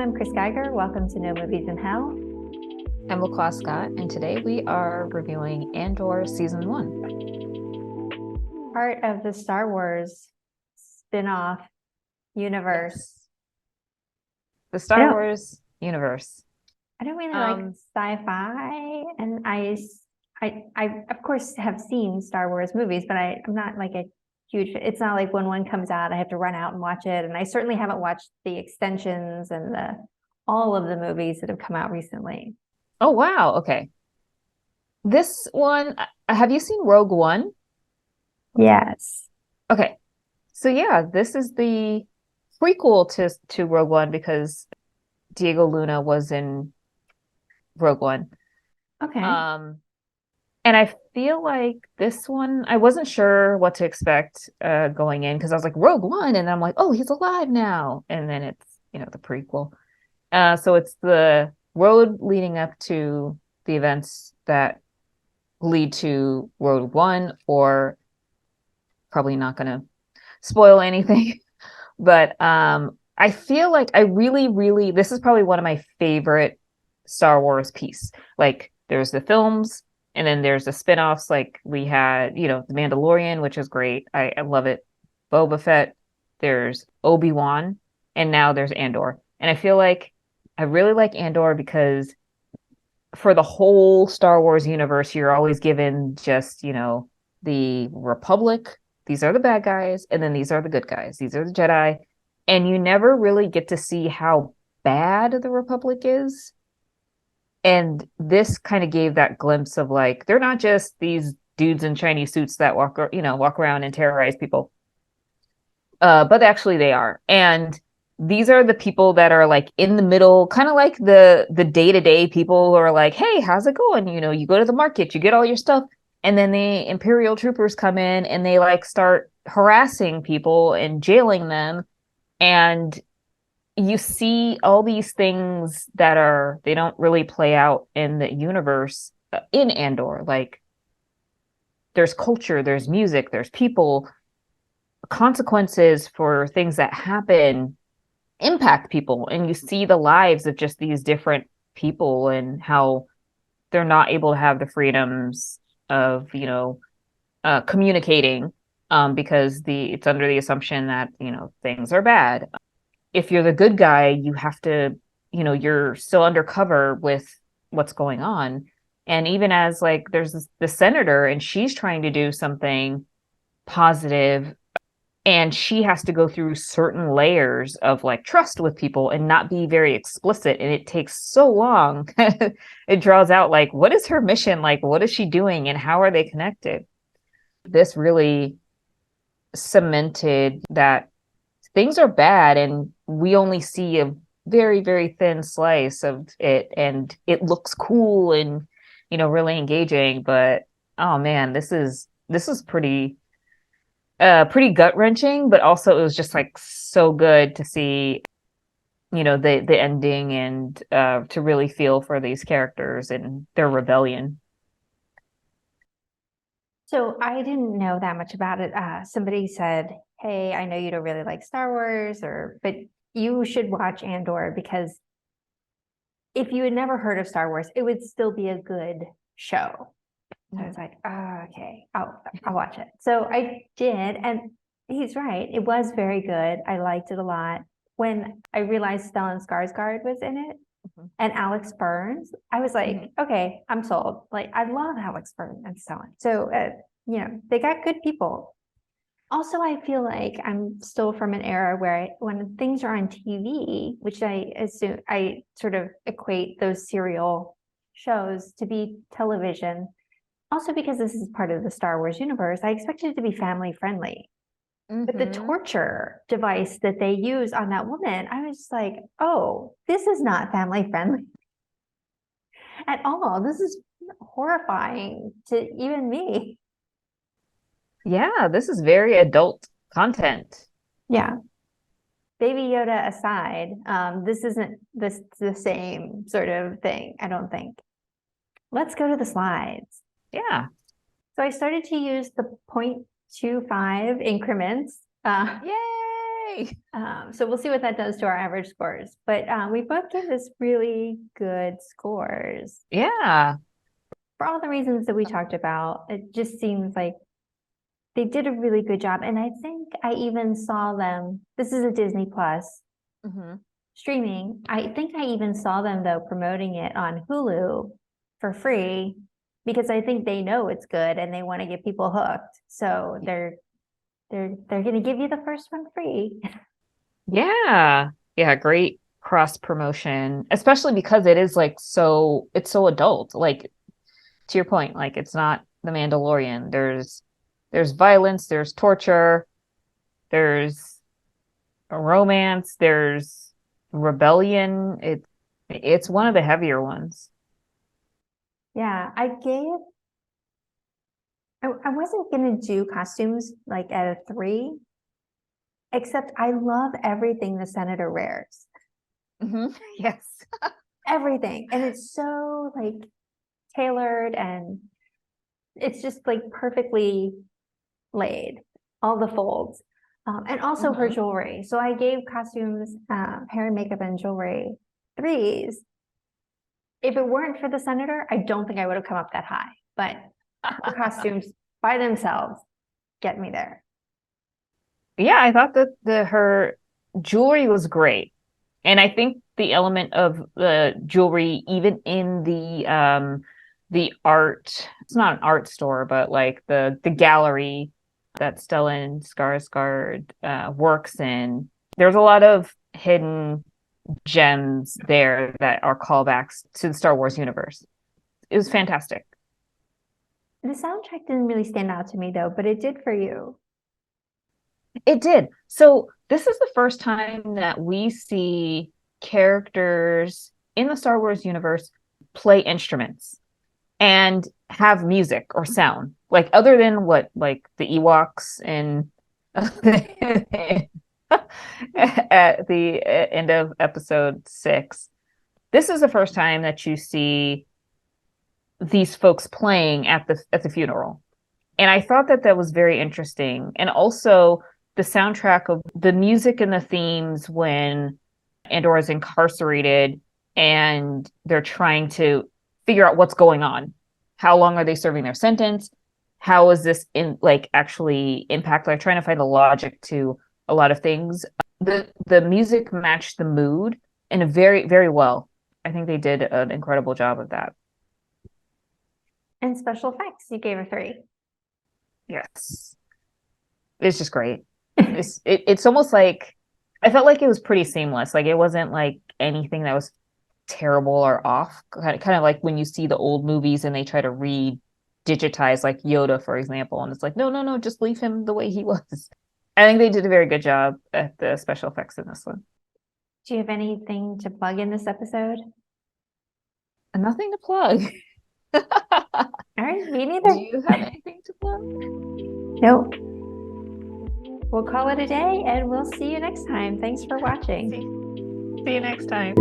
everyone. I'm Chris Geiger. Welcome to No Movies in Hell. I'm LaClaw Scott, and today we are reviewing Andor Season 1. Part of the Star Wars spin-off universe. Yes. The Star Wars universe. I don't really like sci-fi, and I of course have seen Star Wars movies, but I'm not like a huge, it's not like when one comes out, I have to run out and watch it. And I certainly haven't watched the extensions and all of the movies that have come out recently. Oh, wow. Okay. This one, have you seen Rogue One? Yes. Okay. So yeah, this is the prequel to Rogue One because Diego Luna was in Rogue One. Okay. And I feel like this one, I wasn't sure what to expect going in because I was like, Rogue One, and I'm like, oh, he's alive now. And then it's, the prequel. So it's the road leading up to the events that lead to Rogue One, or probably not going to spoil anything. But I feel like I really, this is probably one of my favorite Star Wars piece. Like there's the films, and then there's the spin-offs. Like we had, the Mandalorian, which is great. I love it. Bobafet, there's Obi-Wan, and now there's Andor. And I feel like I really like Andor because for the whole Star Wars universe, you're always given just, the Republic. These are the bad guys, and then these are the good guys. These are the Jedi. And you never really get to see how bad the Republic is. And this kind of gave that glimpse of like, they're not just these dudes in shiny suits that walk around and terrorize people. But actually they are. And these are the people that are like in the middle, kind of like the day-to-day people who are like, hey, how's it going? You go to the market, you get all your stuff. And then the Imperial troopers come in and they like start harassing people and jailing them. And you see all these things that they don't really play out in the universe in Andor. Like there's culture, there's music, there's people, consequences for things that happen impact people, and you see the lives of just these different people and how they're not able to have the freedoms of communicating because it's under the assumption that things are bad. If you're the good guy, you have to, you're still undercover with what's going on. And even as like there's the senator and she's trying to do something positive, and she has to go through certain layers of like trust with people and not be very explicit, and it takes so long. It draws out like, what is her mission, like what is she doing and how are they connected? This really cemented that things are bad and we only see a very, very thin slice of it, and it looks cool and really engaging, but oh man, this is pretty gut-wrenching, but also it was just like so good to see the ending and to really feel for these characters and their rebellion. So I didn't know that much about it. Somebody said, hey, I know you don't really like Star Wars, but you should watch Andor, because if you had never heard of Star Wars, it would still be a good show. So I was like, oh, okay, I'll watch it. So I did, and he's right. It was very good. I liked it a lot. When I realized Stellan Skarsgård was in it, and Alex Burns, I was like, okay, I'm sold. Like, I love Alex Burns and Stellan. So, they got good people. Also, I feel like I'm still from an era where when things are on TV, which I assume I sort of equate those serial shows to be television. Also, because this is part of the Star Wars universe, I expected it to be family friendly. But the torture device that they use on that woman, I was just like, oh, this is not family friendly at all. This is horrifying to even me. Yeah, this is very adult content. Yeah. Baby Yoda aside, this isn't the same sort of thing, I don't think. Let's go to the slides. Yeah. So I started to use the 0.25 increments. Yay! Yay! So we'll see what that does to our average scores. But we both gave this really good scores Yeah. for all the reasons that we talked about. It just seems like they did a really good job. And I think I even saw them. This is a Disney Plus streaming. I think I even saw them though promoting it on Hulu for free because I think they know it's good and they want to get people hooked. So they're going to give you the first one free. Yeah. Yeah, great cross promotion, especially because it is like it's so adult. Like to your point, like it's not The Mandalorian. There's violence, there's torture, there's a romance, there's rebellion. It's one of the heavier ones. Yeah, I wasn't gonna do costumes like at a 3, except I love everything the senator wears. Yes. Everything. And it's so like tailored and it's just like perfectly laid, all the folds. And also her jewelry. So I gave costumes, hair and makeup and jewelry 3s. If it weren't for the senator, I don't think I would have come up that high. But her costumes by themselves get me there. Yeah, I thought that her jewelry was great. And I think the element of the jewelry, even in the art, it's not an art store, but like the gallery that Stellan Skarsgård works in, there's a lot of hidden gems there that are callbacks to the Star Wars universe. It was fantastic. The soundtrack didn't really stand out to me though, but it did for you. It did. So this is the first time that we see characters in the Star Wars universe play instruments and have music or sound, like other than what like the Ewoks in at the end of episode 6. This is the first time that you see these folks playing at the funeral. And I thought that was very interesting. And also the soundtrack of the music and the themes when Andor is incarcerated and they're trying to figure out what's going on. How long are they serving their sentence? How is this in like actually impact? Like trying to find a logic to a lot of things. The music matched the mood in a very, very well. I think they did an incredible job of that. And special effects, you gave a 3. Yes. It's just great. It's almost like I felt like it was pretty seamless. Like it wasn't like anything that was terrible or off. Kind of like when you see the old movies and they try to digitize like Yoda, for example, and it's like, no, just leave him the way he was. I think they did a very good job at the special effects in this one. Do you have anything to plug in this episode? Nothing to plug. All right, me neither. Do you have anything to plug? Nope. We'll call it a day and we'll see you next time. Thanks for watching. See you next time.